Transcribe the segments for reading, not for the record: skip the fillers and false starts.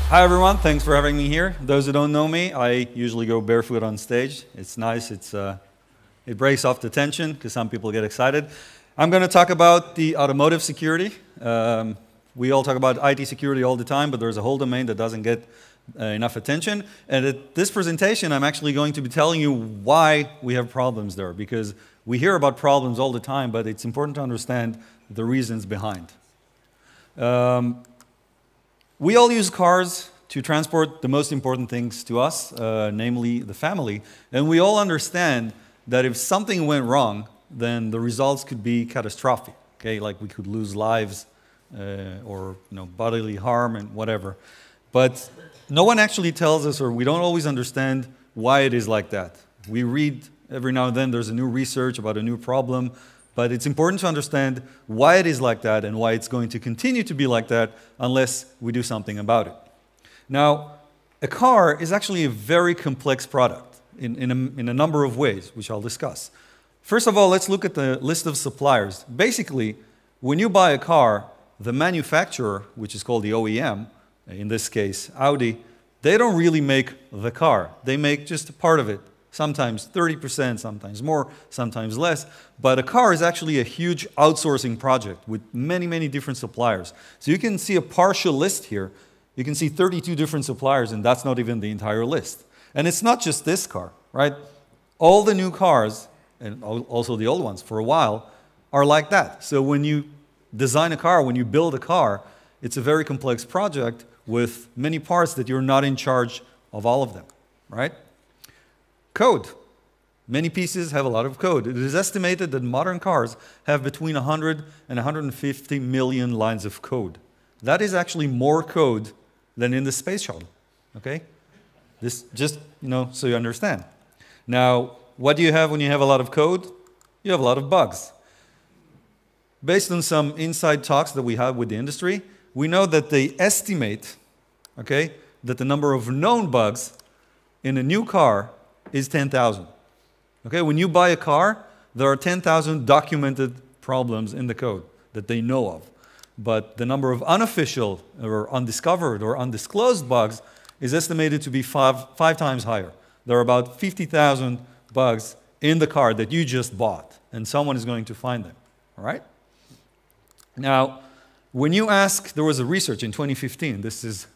Hi everyone, thanks for having me here. Those who don't know me, I usually go barefoot on stage. It's nice, it breaks off the tension because some people get excited. I'm going to talk about the automotive security. We all talk about IT security all the time, but there's a whole domain that doesn't get enough attention. And at this presentation, I'm actually going to be telling you why we have problems there, because we hear about problems all the time, but it's important to understand the reasons behind. We all use cars to transport the most important things to us, namely the family. And we all understand that if something went wrong, then the results could be catastrophic. Okay, like we could lose lives or bodily harm and whatever. But no one actually tells us, or we don't always understand why it is like that. We read every now and then there's a new research about a new problem, but it's important to understand why it is like that and why it's going to continue to be like that unless we do something about it. Now, a car is actually a very complex product in a number of ways, which I'll discuss. First of all, let's look at the list of suppliers. Basically, when you buy a car, the manufacturer, which is called the OEM, in this case Audi, they don't really make the car. They make just a part of it. Sometimes 30%, sometimes more, sometimes less. But a car is actually a huge outsourcing project with many, many different suppliers. So you can see a partial list here. You can see 32 different suppliers, and that's not even the entire list. And it's not just this car, right? All the new cars, and also the old ones for a while, are like that. So when you design a car, when you build a car, it's a very complex project with many parts that you're not in charge of all of them, right? Code. Many pieces have a lot of code. It is estimated that modern cars have between 100 and 150 million lines of code. That is actually more code than in the space shuttle, okay? This just, so you understand. Now, what do you have when you have a lot of code? You have a lot of bugs. Based on some inside talks that we have with the industry, we know that they estimate, okay, that the number of known bugs in a new car is 10,000. Okay, when you buy a car, there are 10,000 documented problems in the code that they know of. But the number of unofficial or undiscovered or undisclosed bugs is estimated to be five times higher. There are about 50,000 bugs in the car that you just bought, and someone is going to find them, all right? Now, when you ask, there was a research in 2015, this is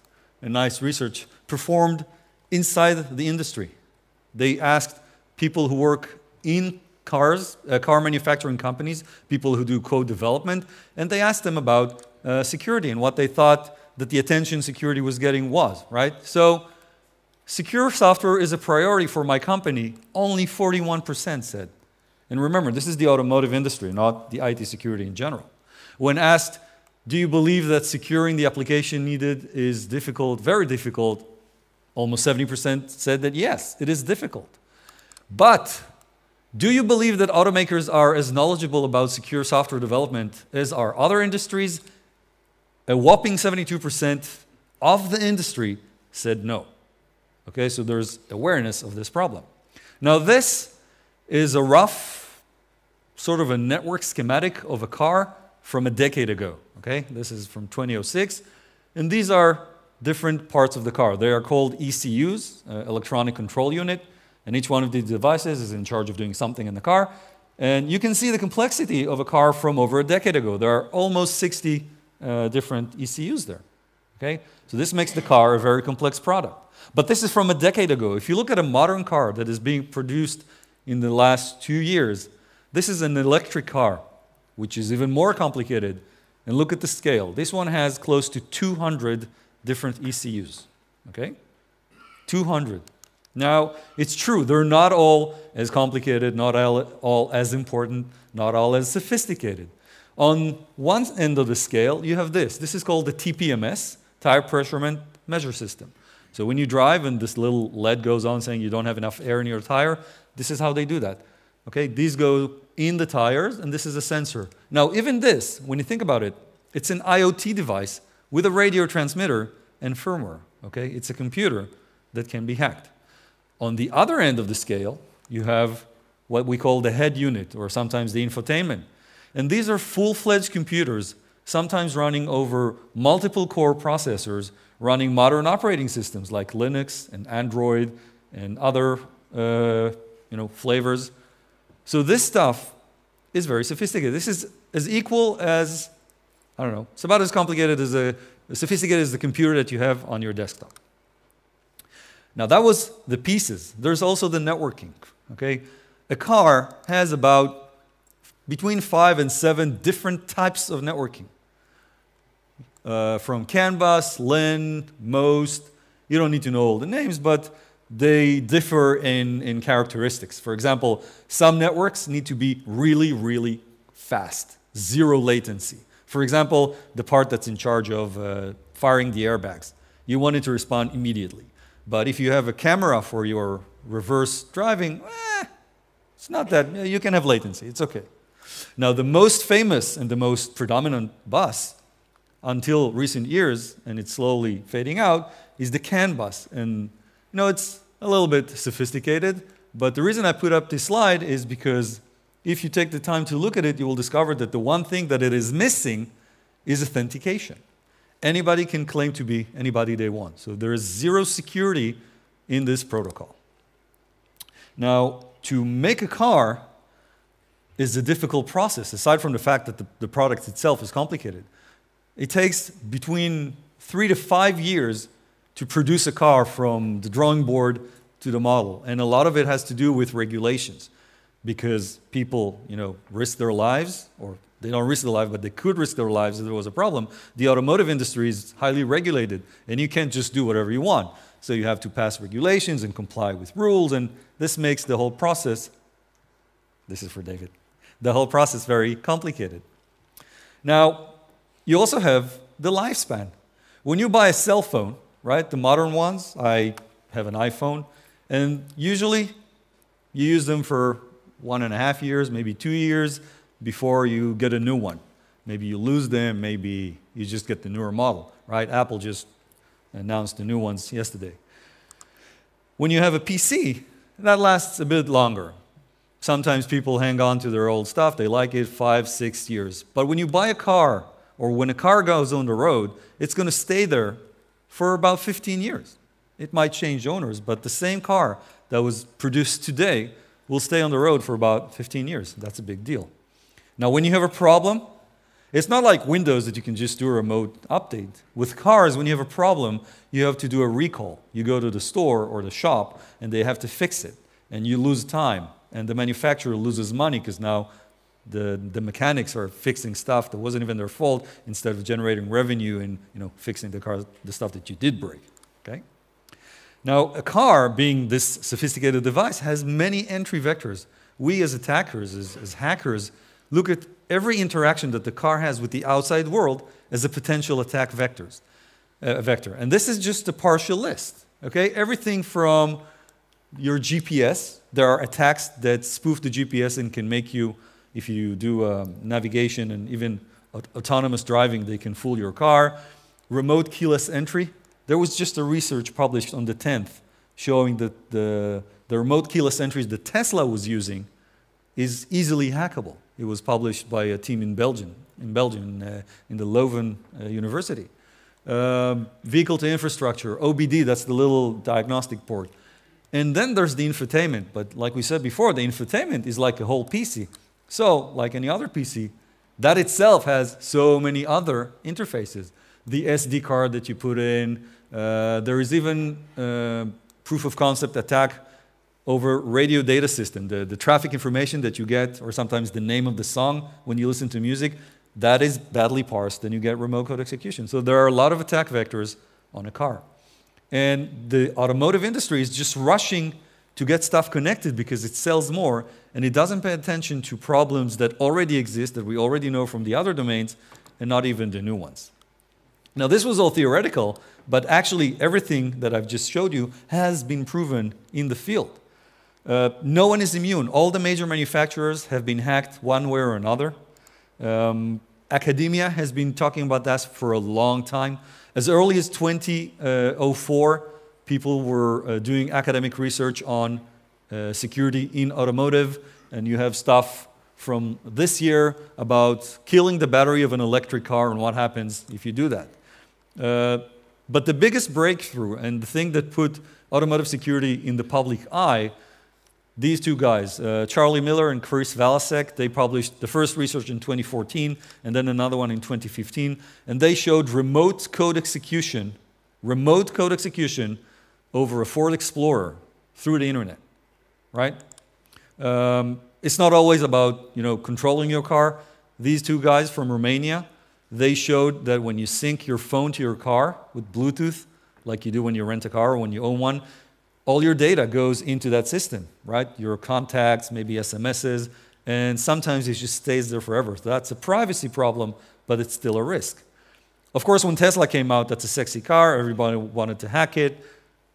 a nice research, performed inside the industry. They asked people who work in cars, car manufacturing companies, people who do code development, and they asked them about security and what they thought that the attention security was getting was, right? So, secure software is a priority for my company, only 41% said. And remember, this is the automotive industry, not the IT security in general. When asked, do you believe that securing the application needed is difficult, very difficult, almost 70% said that yes, it is difficult. But do you believe that automakers are as knowledgeable about secure software development as are other industries? A whopping 72% of the industry said no. Okay, so there's awareness of this problem. Now this is a rough, sort of a network schematic of a car from a decade ago. Okay, this is from 2006, and these are different parts of the car. They are called ECUs, electronic control unit, and each one of these devices is in charge of doing something in the car. And you can see the complexity of a car from over a decade ago. There are almost 60 different ECUs there. Okay? So this makes the car a very complex product. But this is from a decade ago. If you look at a modern car that is being produced in the last 2 years, this is an electric car, which is even more complicated. And look at the scale. This one has close to 200 different ECUs, okay? 200. Now, it's true, they're not all as complicated, not all as important, not all as sophisticated. On one end of the scale, you have this. This is called the TPMS, Tire Pressure Measure System. So when you drive and this little LED goes on saying you don't have enough air in your tire, this is how they do that. Okay, these go in the tires, and this is a sensor. Now, even this, when you think about it, it's an IoT device with a radio transmitter and firmware. Okay, it's a computer that can be hacked. On the other end of the scale, you have what we call the head unit, or sometimes the infotainment. And these are full-fledged computers sometimes running over multiple core processors, running modern operating systems like Linux and Android and other flavors. So this stuff is very sophisticated. This is as equal as, I don't know, it's about as complicated as as sophisticated as the computer that you have on your desktop. Now that was the pieces. There's also the networking, okay? A car has about between 5 and 7 different types of networking. From CAN bus, LAN, MOST, you don't need to know all the names, but they differ in characteristics. For example, some networks need to be really, really fast, zero latency. For example, the part that's in charge of firing the airbags. You want it to respond immediately. But if you have a camera for your reverse driving, it's not that, you can have latency, it's okay. Now the most famous and the most predominant bus until recent years, and it's slowly fading out, is the CAN bus. And it's a little bit sophisticated, but the reason I put up this slide is because if you take the time to look at it, you will discover that the one thing that it is missing is authentication. Anybody can claim to be anybody they want. So there is zero security in this protocol. Now, to make a car is a difficult process, aside from the fact that the product itself is complicated. It takes between 3 to 5 years to produce a car from the drawing board to the model. And a lot of it has to do with regulations, because people, risk their lives, or they don't risk their life, but they could risk their lives if there was a problem. The automotive industry is highly regulated, and you can't just do whatever you want. So you have to pass regulations and comply with rules, and this makes the whole process, this is for David, the whole process very complicated. Now, you also have the lifespan. When you buy a cell phone, right, the modern ones, I have an iPhone, and usually you use them for 1.5 years, maybe 2 years before you get a new one. Maybe you lose them, maybe you just get the newer model, right? Apple just announced the new ones yesterday. When you have a PC, that lasts a bit longer. Sometimes people hang on to their old stuff, they like it 5, 6 years. But when you buy a car, or when a car goes on the road, it's going to stay there for about 15 years. It might change owners, but the same car that was produced today will stay on the road for about 15 years. That's a big deal. Now, when you have a problem, it's not like Windows that you can just do a remote update. With cars, when you have a problem, you have to do a recall. You go to the store or the shop, and they have to fix it. And you lose time, and the manufacturer loses money because now the mechanics are fixing stuff that wasn't even their fault instead of generating revenue and fixing the stuff that you did break. Okay? Now, a car, being this sophisticated device, has many entry vectors. We as attackers, as hackers, look at every interaction that the car has with the outside world as a potential attack vector. And this is just a partial list. Okay? Everything from your GPS. There are attacks that spoof the GPS and can make you, if you do navigation and even autonomous driving, they can fool your car. Remote keyless entry. There was just a research published on the 10th showing that the remote keyless entries that Tesla was using is easily hackable. It was published by a team in Belgium, in the Leuven University. Vehicle to infrastructure, OBD, that's the little diagnostic port. And then there's the infotainment. But like we said before, the infotainment is like a whole PC. So, like any other PC, that itself has so many other interfaces. The SD card that you put in. There is even proof of concept attack over radio data system. The traffic information that you get, or sometimes the name of the song when you listen to music, that is badly parsed, and you get remote code execution. So there are a lot of attack vectors on a car. And the automotive industry is just rushing to get stuff connected because it sells more, and it doesn't pay attention to problems that already exist, that we already know from the other domains, and not even the new ones. Now, this was all theoretical, but actually everything that I've just showed you has been proven in the field. No one is immune. All the major manufacturers have been hacked one way or another. Academia has been talking about that for a long time. As early as 2004, people were doing academic research on security in automotive, and you have stuff from this year about killing the battery of an electric car and what happens if you do that. But the biggest breakthrough and the thing that put automotive security in the public eye, these two guys, Charlie Miller and Chris Valasek, they published the first research in 2014 and then another one in 2015, and they showed remote code execution over a Ford Explorer through the internet, right? It's not always about controlling your car. These two guys from Romania, they showed that when you sync your phone to your car with Bluetooth, like you do when you rent a car or when you own one, all your data goes into that system, right? Your contacts, maybe SMSs, and sometimes it just stays there forever. So that's a privacy problem, but it's still a risk. Of course, when Tesla came out, that's a sexy car. Everybody wanted to hack it.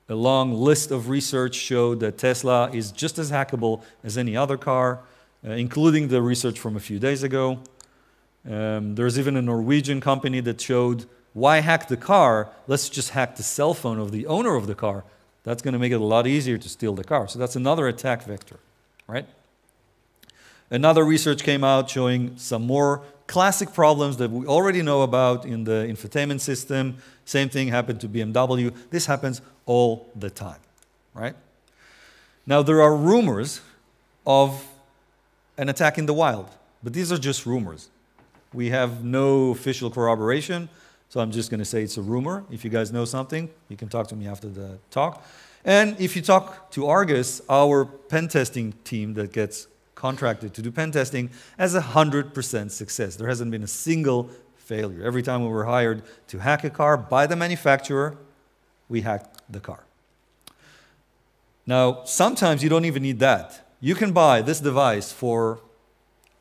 A long list of research showed that Tesla is just as hackable as any other car, including the research from a few days ago. There's even a Norwegian company that showed, why hack the car? Let's just hack the cell phone of the owner of the car. That's going to make it a lot easier to steal the car. So that's another attack vector, right? Another research came out showing some more classic problems that we already know about in the infotainment system. Same thing happened to BMW. This happens all the time, right? Now, there are rumors of an attack in the wild, but these are just rumors. We have no official corroboration, so I'm just going to say it's a rumor. If you guys know something, you can talk to me after the talk. And if you talk to Argus, our pen testing team that gets contracted to do pen testing has 100% success. There hasn't been a single failure. Every time we were hired to hack a car by the manufacturer, we hacked the car. Now, sometimes you don't even need that. You can buy this device for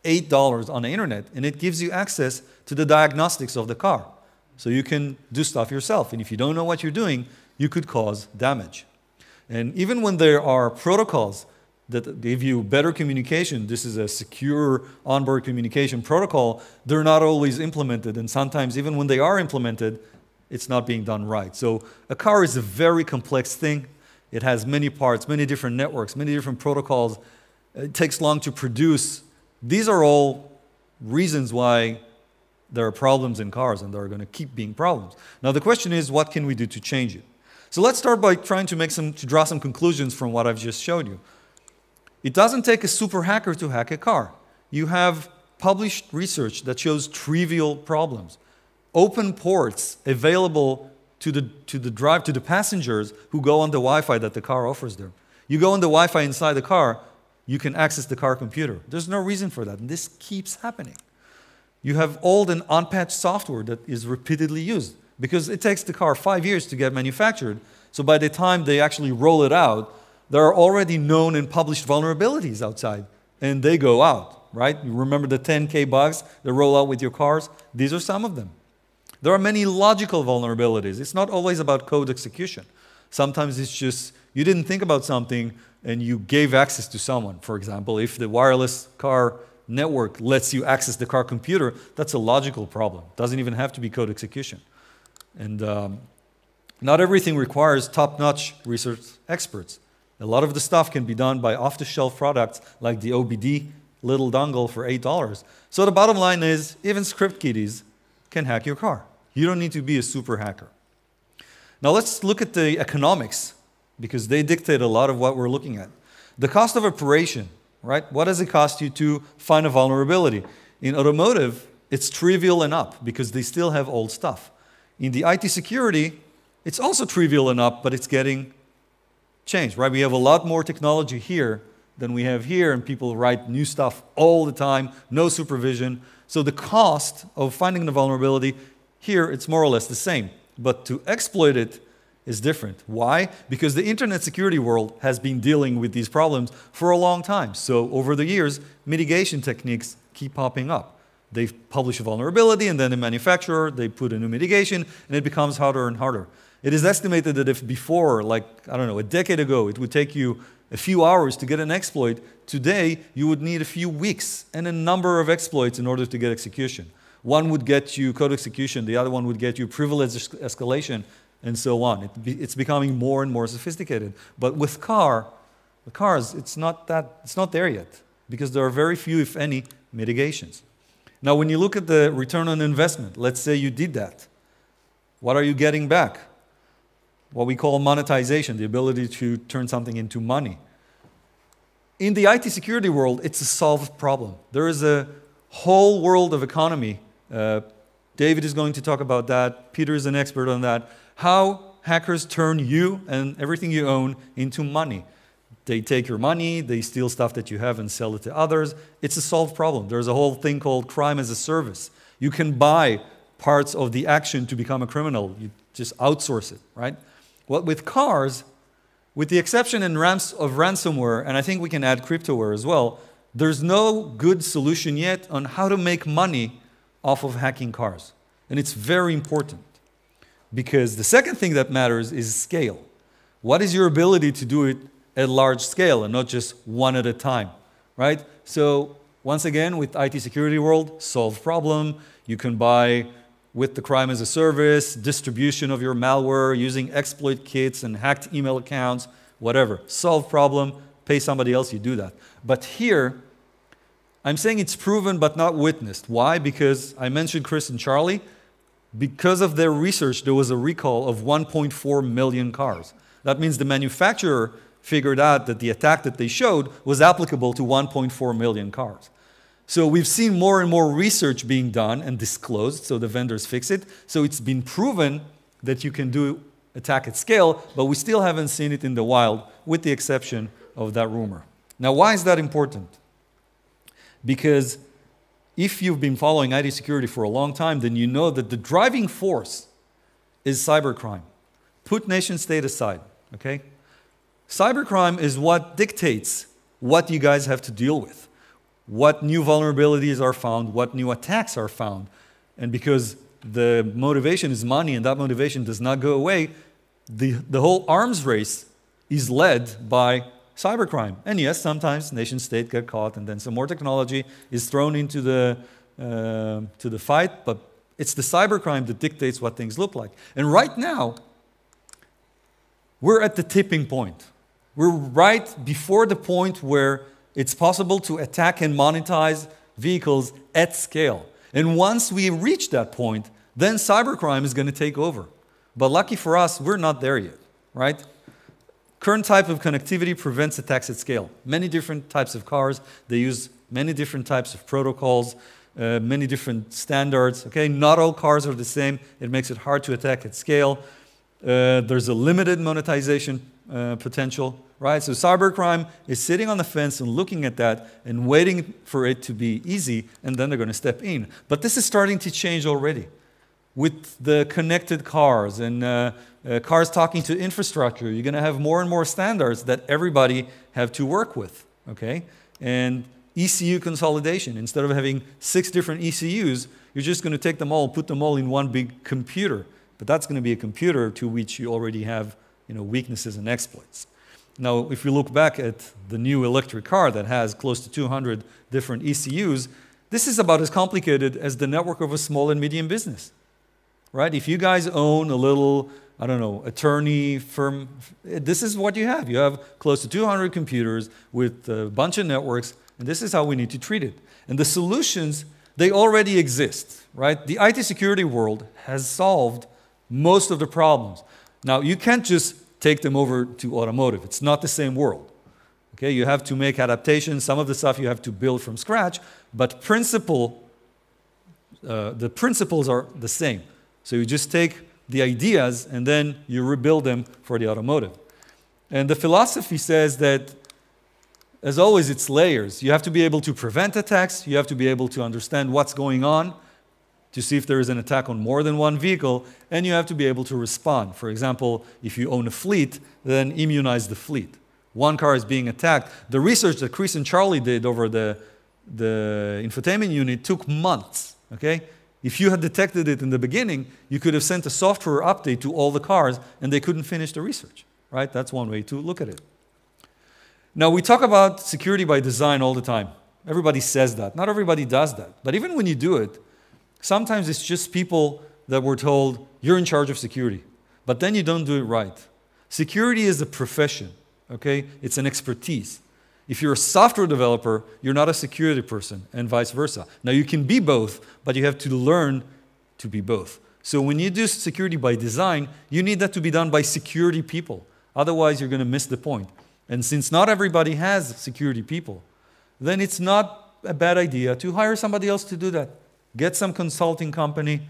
$8 on the internet, and it gives you access to the diagnostics of the car. So you can do stuff yourself. And if you don't know what you're doing, you could cause damage. And even when there are protocols that give you better communication, this is a secure onboard communication protocol, they're not always implemented. And sometimes even when they are implemented, it's not being done right. So a car is a very complex thing. It has many parts, many different networks, many different protocols. It takes long to produce. These are all reasons why there are problems in cars, and there are going to keep being problems. Now the question is, what can we do to change it? So let's start by trying to draw some conclusions from what I've just showed you. It doesn't take a super hacker to hack a car. You have published research that shows trivial problems. Open ports available to the passengers who go on the Wi-Fi that the car offers them. You go on the Wi-Fi inside the car, you can access the car computer. There's no reason for that, and this keeps happening. You have old and unpatched software that is repeatedly used because it takes the car 5 years to get manufactured. So by the time they actually roll it out, there are already known and published vulnerabilities outside, and they go out, right? You remember the 10K bugs that roll out with your cars? These are some of them. There are many logical vulnerabilities. It's not always about code execution. Sometimes it's just you didn't think about something and you gave access to someone. For example, if the wireless car network lets you access the car computer, that's a logical problem. It doesn't even have to be code execution. And not everything requires top-notch research experts. A lot of the stuff can be done by off-the-shelf products like the OBD little dongle for $8. So the bottom line is, even script kiddies can hack your car. You don't need to be a super hacker. Now let's look at the economics, because they dictate a lot of what we're looking at. The cost of operation, right? What does it cost you to find a vulnerability? In automotive, it's trivial enough because they still have old stuff. In the IT security, it's also trivial enough, but it's getting changed, right? We have a lot more technology here than we have here, and people write new stuff all the time, no supervision. So the cost of finding the vulnerability here, it's more or less the same. But to exploit it is different. Why? Because the internet security world has been dealing with these problems for a long time. So over the years, mitigation techniques keep popping up. They publish a vulnerability, and then the manufacturer, they put a new mitigation, and it becomes harder and harder. It is estimated that if before, like, I don't know, a decade ago, it would take you a few hours to get an exploit, today you would need a few weeks and a number of exploits in order to get execution. One would get you code execution, the other one would get you privilege escalation, and so on. It's becoming more and more sophisticated. But with cars, it's not there yet. because there are very few, if any, mitigations. Now, when you look at the return on investment, let's say you did that. What are you getting back? What we call monetization, the ability to turn something into money. In the IT security world, it's a solved problem. There is a whole world of economy. David is going to talk about that. Peter is an expert on that. How hackers turn you and everything you own into money. They take your money, they steal stuff that you have and sell it to others. It's a solved problem. There's a whole thing called crime as a service. You can buy parts of the action to become a criminal. You just outsource it, right? Well, with cars, with the exception of ransomware, and I think we can add cryptoware as well, there's no good solution yet on how to make money off of hacking cars. And it's very important, because the second thing that matters is scale. What is your ability to do it at large scale and not just one at a time, right? So once again, with IT security world, solved problem. You can buy with the crime as a service, distribution of your malware, using exploit kits and hacked email accounts, whatever. Solved problem, pay somebody else, you do that. But here, I'm saying it's proven but not witnessed. Why? Because I mentioned Chris and Charlie. Because of their research, there was a recall of 1.4 million cars. That means the manufacturer figured out that the attack that they showed was applicable to 1.4 million cars. So we've seen more and more research being done and disclosed, so the vendors fix it. So it's been proven that you can do attack at scale, but we still haven't seen it in the wild, with the exception of that rumor. Now, why is that important? Because if you've been following IT security for a long time, then you know that the driving force is cybercrime. Put nation state aside, okay? Cybercrime is what dictates what you guys have to deal with, what new vulnerabilities are found, what new attacks are found. And because the motivation is money and that motivation does not go away, the whole arms race is led by cybercrime. And yes, sometimes nation state get caught and then some more technology is thrown into the fight, but it's the cybercrime that dictates what things look like. And right now, we're at the tipping point. We're right before the point where it's possible to attack and monetize vehicles at scale. And once we reach that point, then cybercrime is going to take over. But lucky for us, we're not there yet, right? Current type of connectivity prevents attacks at scale. Many different types of cars, they use many different types of protocols, many different standards, okay? Not all cars are the same. It makes it hard to attack at scale. There's a limited monetization potential, right? So cybercrime is sitting on the fence and looking at that and waiting for it to be easy, and then they're going to step in. But this is starting to change already. With the connected cars and cars talking to infrastructure, you're going to have more and more standards that everybody have to work with, okay? And ECU consolidation. Instead of having 6 different ECUs, you're just going to take them all, put them all in one big computer. But that's going to be a computer to which you already have, weaknesses and exploits. Now, if you look back at the new electric car that has close to 200 different ECUs, this is about as complicated as the network of a small and medium business, right? If you guys own a little, attorney firm, this is what you have. You have close to 200 computers with a bunch of networks, and this is how we need to treat it. And the solutions, they already exist, right? The IT security world has solved most of the problems. Now, you can't just take them over to automotive. It's not the same world. Okay, you have to make adaptations. Some of the stuff you have to build from scratch, but the principles are the same. So you just take the ideas and then you rebuild them for the automotive. And the philosophy says that, as always, it's layers. You have to be able to prevent attacks. You have to be able to understand what's going on to see if there is an attack on more than one vehicle, and you have to be able to respond. For example, if you own a fleet, then immunize the fleet. One car is being attacked. The research that Chris and Charlie did over the infotainment unit took months, okay? If you had detected it in the beginning, you could have sent a software update to all the cars, and they couldn't finish the research, right? That's one way to look at it. Now, we talk about security by design all the time. Everybody says that. Not everybody does that. But even when you do it, sometimes it's just people that were told, you're in charge of security. But then you don't do it right. Security is a profession, okay? It's an expertise. If you're a software developer, you're not a security person, and vice versa. Now, you can be both, but you have to learn to be both. So when you do security by design, you need that to be done by security people. Otherwise, you're going to miss the point. And since not everybody has security people, then it's not a bad idea to hire somebody else to do that. Get some consulting company,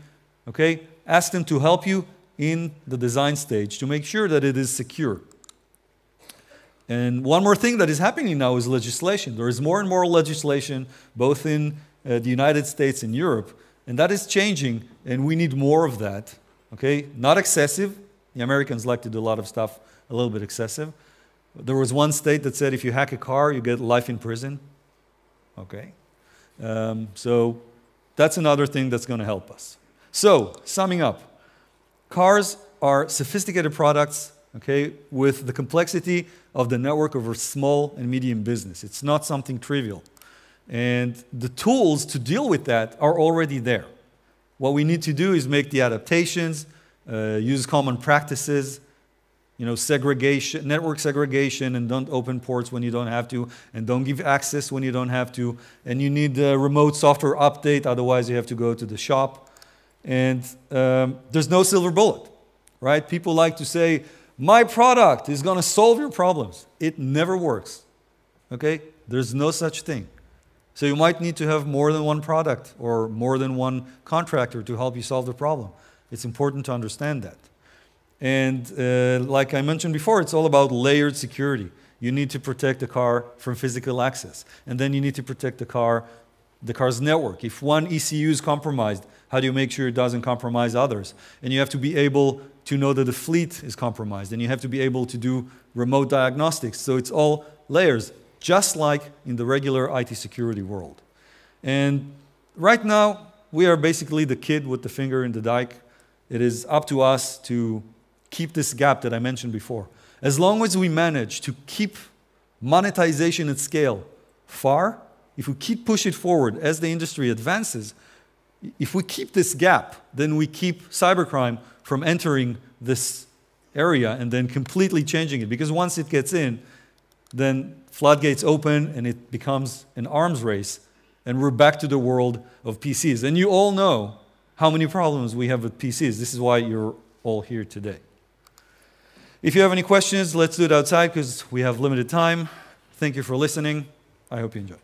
okay? Ask them to help you in the design stage to make sure that it is secure. And one more thing that is happening now is legislation. There is more and more legislation, both in the United States and Europe, and that is changing, and we need more of that, okay? Not excessive. The Americans like to do a lot of stuff a little bit excessive. There was one state that said if you hack a car, you get life in prison. Okay? So that's another thing that's going to help us. So, summing up, cars are sophisticated products, okay, with the complexity of the network of a small and medium business. It's not something trivial. And the tools to deal with that are already there. What we need to do is make the adaptations, use common practices, segregation, network segregation, and don't open ports when you don't have to, and don't give access when you don't have to. And you need a remote software update, otherwise you have to go to the shop. And there's no silver bullet, right? People like to say, my product is going to solve your problems. It never works, okay? There's no such thing. So you might need to have more than one product or more than one contractor to help you solve the problem. It's important to understand that. And like I mentioned before, it's all about layered security. You need to protect the car from physical access. And then you need to protect the car's network. If one ECU is compromised, how do you make sure it doesn't compromise others? And you have to be able to know that the fleet is compromised. And you have to be able to do remote diagnostics. So it's all layers, just like in the regular IT security world. And right now, we are basically the kid with the finger in the dike. It is up to us to keep this gap that I mentioned before. As long as we manage to keep monetization at scale far, if we keep push it forward as the industry advances, if we keep this gap, then we keep cybercrime from entering this area and then completely changing it. Because once it gets in, then floodgates open and it becomes an arms race, and we're back to the world of PCs. And you all know how many problems we have with PCs. This is why you're all here today. If you have any questions, let's do it outside because we have limited time. Thank you for listening. I hope you enjoy.